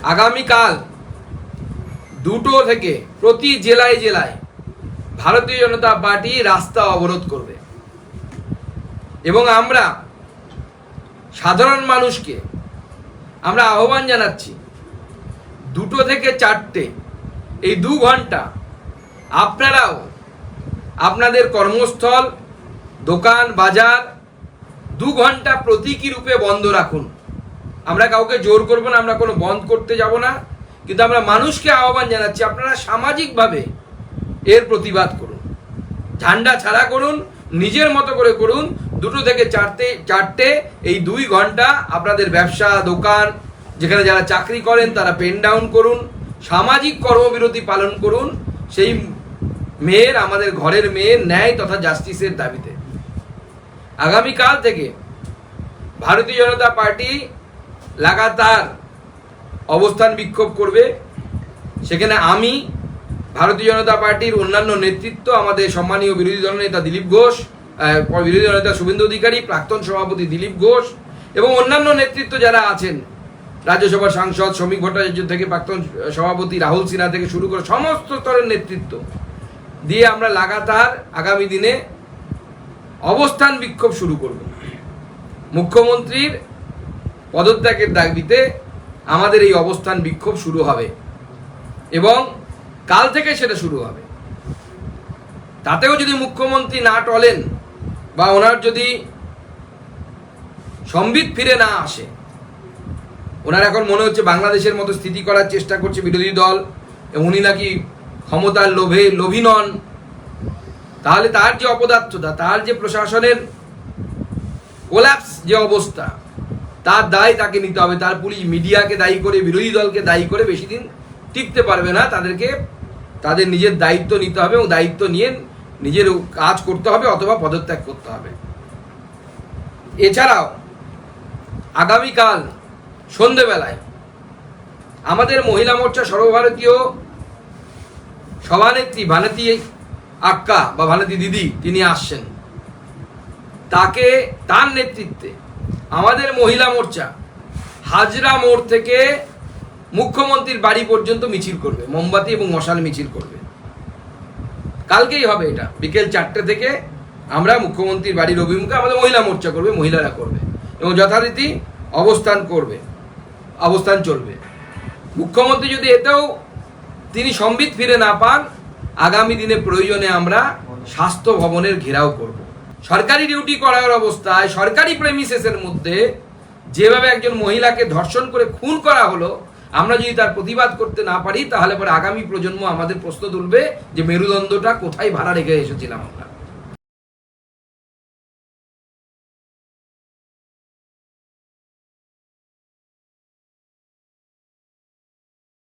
আগামীকাল 2টো থেকে প্রতি জেলায় জেলায় ভারতীয় জনতা পার্টি রাস্তা অবরোধ করবে এবং আমরা সাধারণ মানুষকে আমরা আহ্বান জানাচ্ছি 2টো থেকে 4টে এই 2 ঘন্টা আপনারাও আপনাদের কর্মস্থল দোকান বাজার 2 ঘন্টা প্রতীকী রূপে বন্ধ রাখুন। আমরা কাউকে জোর করব না, আমরা কোনো বন্ধ করতে যাব না, কিন্তু আমরা মানুষকে আহ্বান জানাচ্ছি আপনারা সামাজিকভাবে এর প্রতিবাদ করুন, ঝান্ডা ছাড়া করুন, নিজের মতো করে করুন। 2টো থেকে 4টে এই 2 ঘন্টা আপনাদের ব্যবসা দোকান যেখানে যারা চাকরি করেন তারা পেন ডাউন করুন, সামাজিক কর্মবিরতি পালন করুন সেই মেয়ের, আমাদের ঘরের মেয়ের ন্যায় তথা জাস্টিসের দাবিতে। আগামীকাল থেকে ভারতীয় জনতা পার্টি লাগাতার অবস্থান বিক্ষোভ করবে। সেখানে আমি, ভারতীয় জনতা পার্টির অন্যান্য নেতৃত্ব, আমাদের সম্মানীয় বিরোধী দলনেতা দিলীপ ঘোষ, বিরোধী দলনেতা শুভেন্দু অধিকারী, প্রাক্তন সভাপতি দিলীপ ঘোষ এবং অন্যান্য নেতৃত্ব যারা আছেন, রাজ্যসভার সাংসদ শ্রমিক ভট্টাচার্য থেকে প্রাক্তন সভাপতি রাহুল সিনহা থেকে শুরু করে সমস্ত স্তরের নেতৃত্ব দিয়ে আমরা লাগাতার আগামী দিনে অবস্থান বিক্ষোভ শুরু করব। মুখ্যমন্ত্রীর পদত্যাগের দাবিতে আমাদের এই অবস্থান বিক্ষোভ শুরু হবে এবং কাল থেকে সেটা শুরু হবে। তাতেও যদি মুখ্যমন্ত্রী না টলেন বা ওনার যদি সম্বিত ফিরে না আসে, ওনার এখন মনে হচ্ছে বাংলাদেশের মতো স্থিতি করার চেষ্টা করছে বিরোধী দল, উনি নাকি ক্ষমতার লোভী নন, তাহলে তার যে অপদার্থতা, তার যে প্রশাসনের কোল্যাপস যে অবস্থা, তার দায় তাকে নিতে হবে। তার পুলিশ মিডিয়াকে দায়ী করে, বিরোধী দলকে দায়ী করে বেশি দিন টিকতে পারবে না। তাদেরকে তাদের নিজের দায়িত্ব নিতে হবে এবং দায়িত্ব নিয়ে নিজের কাজ করতে হবে অথবা পদত্যাগ করতে হবে। এছাড়াও আগামীকাল সন্ধেবেলায় আমাদের মহিলা মোর্চা সর্বভারতীয় সভানেত্রী ভানুতি আক্কা বা ভানুতি দিদি তিনি আসছেন। তার নেতৃত্বে আমাদের মহিলা মোর্চা হাজরা মোড় থেকে মুখ্যমন্ত্রীর বাড়ি পর্যন্ত মিছিল করবে, মোমবাতি এবং মশাল মিছিল করবে। কালকেই হবে এটা, বিকেল 4টে থেকে আমরা মুখ্যমন্ত্রীর বাড়ির অভিমুখে আমাদের মহিলা মোর্চা করবে, মহিলারা করবে এবং যথারীতি অবস্থান চলবে। মুখ্যমন্ত্রী যদি এতেও তিনি সম্বিত ফিরে না পান, আগামী দিনে প্রয়োজনে আমরা স্বাস্থ্য ভবনের ঘেরাও করব। সরকারি ডিউটি করার অবস্থায় সরকারি প্রেমিসেসের মধ্যে যেভাবে একজন মহিলাকে ধর্ষণ করে খুন করা হলো, আমরা যদি তার প্রতিবাদ করতে না পারি তাহলে পরে আগামী প্রজন্ম আমাদের প্রশ্ন তুলবে যে মেরুদণ্ডটা কোথায় ভাড়া রেখে এসেছিলাম আমরা।